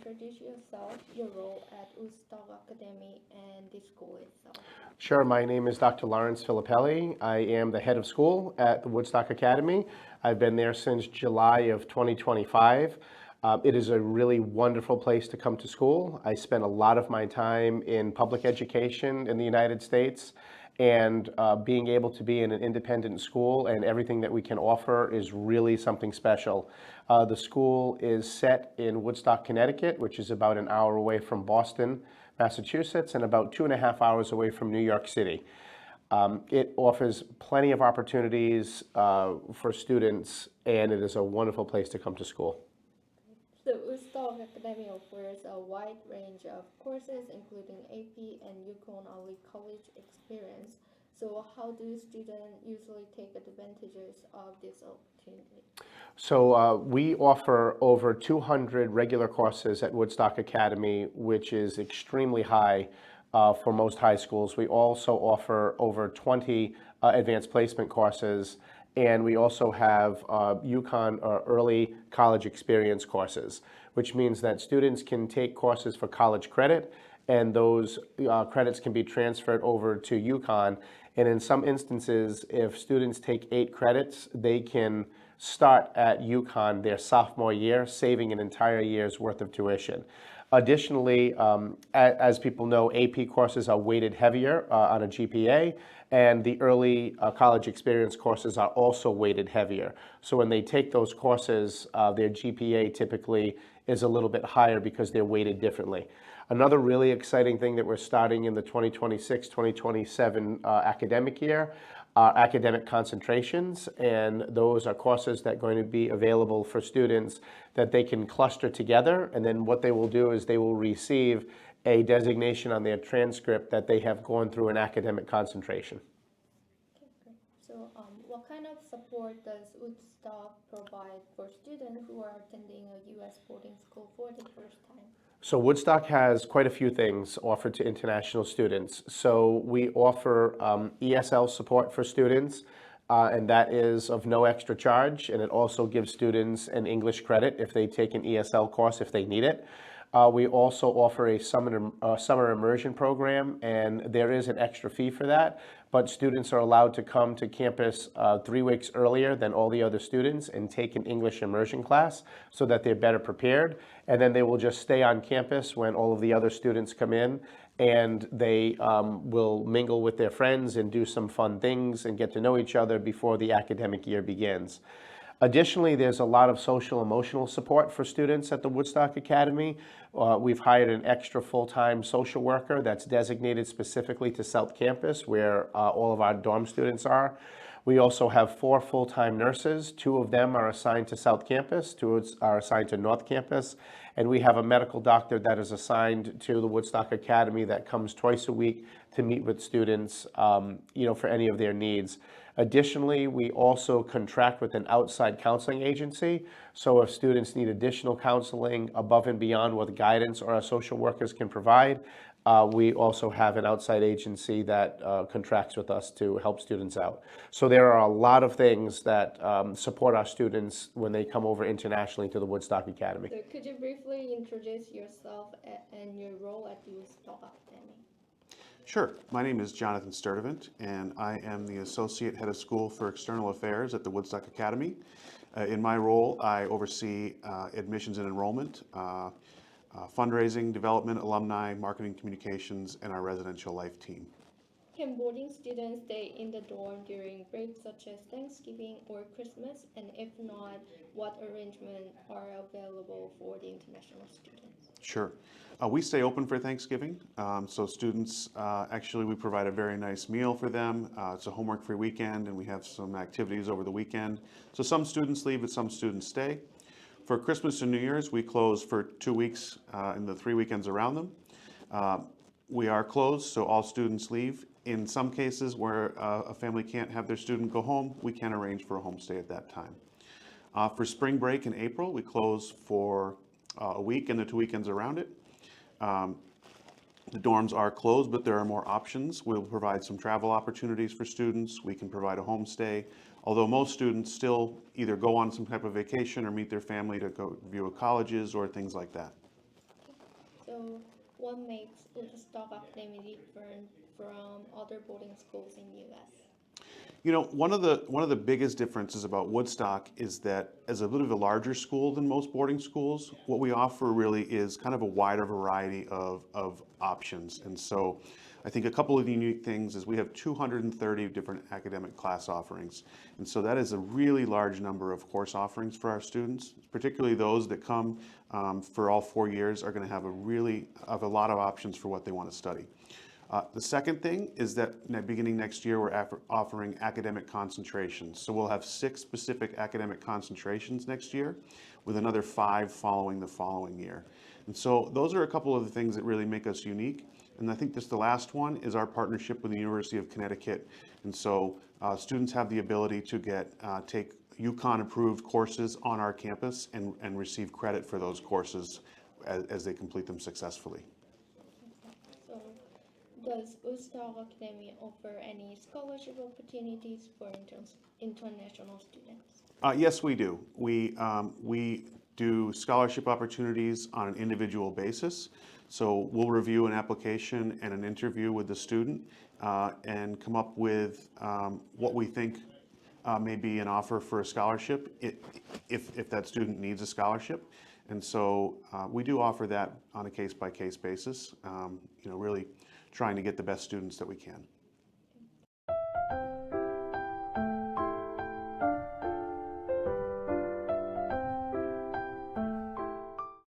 introduce yourself, your role at Woodstock Academy, and the school itself? Sure, my name is Dr. Lawrence Filippelli. I am the head of school at the Woodstock Academy. I've been there since July of 2025. It is a really wonderful place to come to school. I spend a lot of my time in public education in the United States, and being able to be in an independent school and everything that we can offer is really something special. The school is set in Woodstock, Connecticut, which is about an hour away from Boston, Massachusetts, and about 2.5 hours away from New York City. It offers plenty of opportunities for students, and it is a wonderful place to come to school. The Woodstock Academy offers a wide range of courses, including AP and UConn only college experience. So how do students usually take advantages of this opportunity? So we offer over 200 regular courses at Woodstock Academy, which is extremely high for most high schools. We also offer over 20 advanced placement courses, and we also have UConn early college experience courses, which means that students can take courses for college credit, and those credits can be transferred over to UConn. And in some instances, if students take 8 credits, they can start at UConn their sophomore year, saving an entire year's worth of tuition. Additionally, as people know, AP courses are weighted heavier on a GPA, and the early college experience courses are also weighted heavier. So when they take those courses, their GPA typically is a little bit higher because they're weighted differently. Another really exciting thing that we're starting in the 2026-2027 academic year are academic concentrations, and those are courses that are going to be available for students that they can cluster together, and then what they will do is they will receive a designation on their transcript that they have gone through an academic concentration. Okay, great. So what kind of support does Woodstock provide for students who are attending a U.S. boarding school for the first time? So Woodstock has quite a few things offered to international students. So we offer ESL support for students, and that is of no extra charge, and it also gives students an English credit if they take an ESL course if they need it. We also offer a summer immersion program, and there is an extra fee for that, but students are allowed to come to campus 3 weeks earlier than all the other students and take an English immersion class so that they're better prepared, and then they will just stay on campus when all of the other students come in, and they will mingle with their friends and do some fun things and get to know each other before the academic year begins. Additionally, there's a lot of social emotional support for students at the Woodstock Academy. We've hired an extra full-time social worker that's designated specifically to South Campus, where all of our dorm students are. We also have 4 full-time nurses. 2 of them are assigned to South Campus, 2 are assigned to North Campus, and we have a medical doctor that is assigned to the Woodstock Academy that comes twice a week to meet with students, for any of their needs. Additionally, we also contract with an outside counseling agency. So if students need additional counseling above and beyond what the guidance or our social workers can provide, we also have an outside agency that contracts with us to help students out. So there are a lot of things that support our students when they come over internationally to the Woodstock Academy. So could you briefly introduce yourself and your role at the Woodstock Academy? Sure. My name is Jonathan Sturdivant, and I am the Associate Head of School for External Affairs at the Woodstock Academy. In my role, I oversee admissions and enrollment, fundraising, development, alumni, marketing communications, and our residential life team. Can boarding students stay in the dorm during breaks such as Thanksgiving or Christmas? And if not, what arrangements are available for the international students? Sure. We stay open for Thanksgiving, so students, actually we provide a very nice meal for them. It's a homework-free weekend, and we have some activities over the weekend. So some students leave, but some students stay. For Christmas and New Year's, we close for 2 weeks in the 3 weekends around them. We are closed, so all students leave. In some cases where a family can't have their student go home, we can arrange for a homestay at that time. For spring break in April, we close for a week and the 2 weekends around it. The dorms are closed, but there are more options. We'll provide some travel opportunities for students. We can provide a homestay, although most students still either go on some type of vacation or meet their family to go view colleges or things like that. So, what makes Woodstock Academy different from other boarding schools in U.S.? You know, one of the biggest differences about Woodstock is that as a bit of a larger school than most boarding schools, what we offer really is kind of a wider variety of options. And so I think a couple of unique things is we have 230 different academic class offerings. And so that is a really large number of course offerings for our students, particularly those that come for all 4 years are going to have a lot of options for what they want to study. The second thing is that beginning next year, we're offering academic concentrations. So we'll have 6 specific academic concentrations next year, with another 5 following the following year. And so those are a couple of the things that really make us unique. And I think just the last one is our partnership with the University of Connecticut. And so students have the ability to take UConn approved courses on our campus and receive credit for those courses as they complete them successfully. Does Woodstock Academy offer any scholarship opportunities for international students? Yes, we do. We do scholarship opportunities on an individual basis. So we'll review an application and an interview with the student and come up with what we think may be an offer for a scholarship if that student needs a scholarship. And so we do offer that on a case-by-case basis, really trying to get the best students that we can.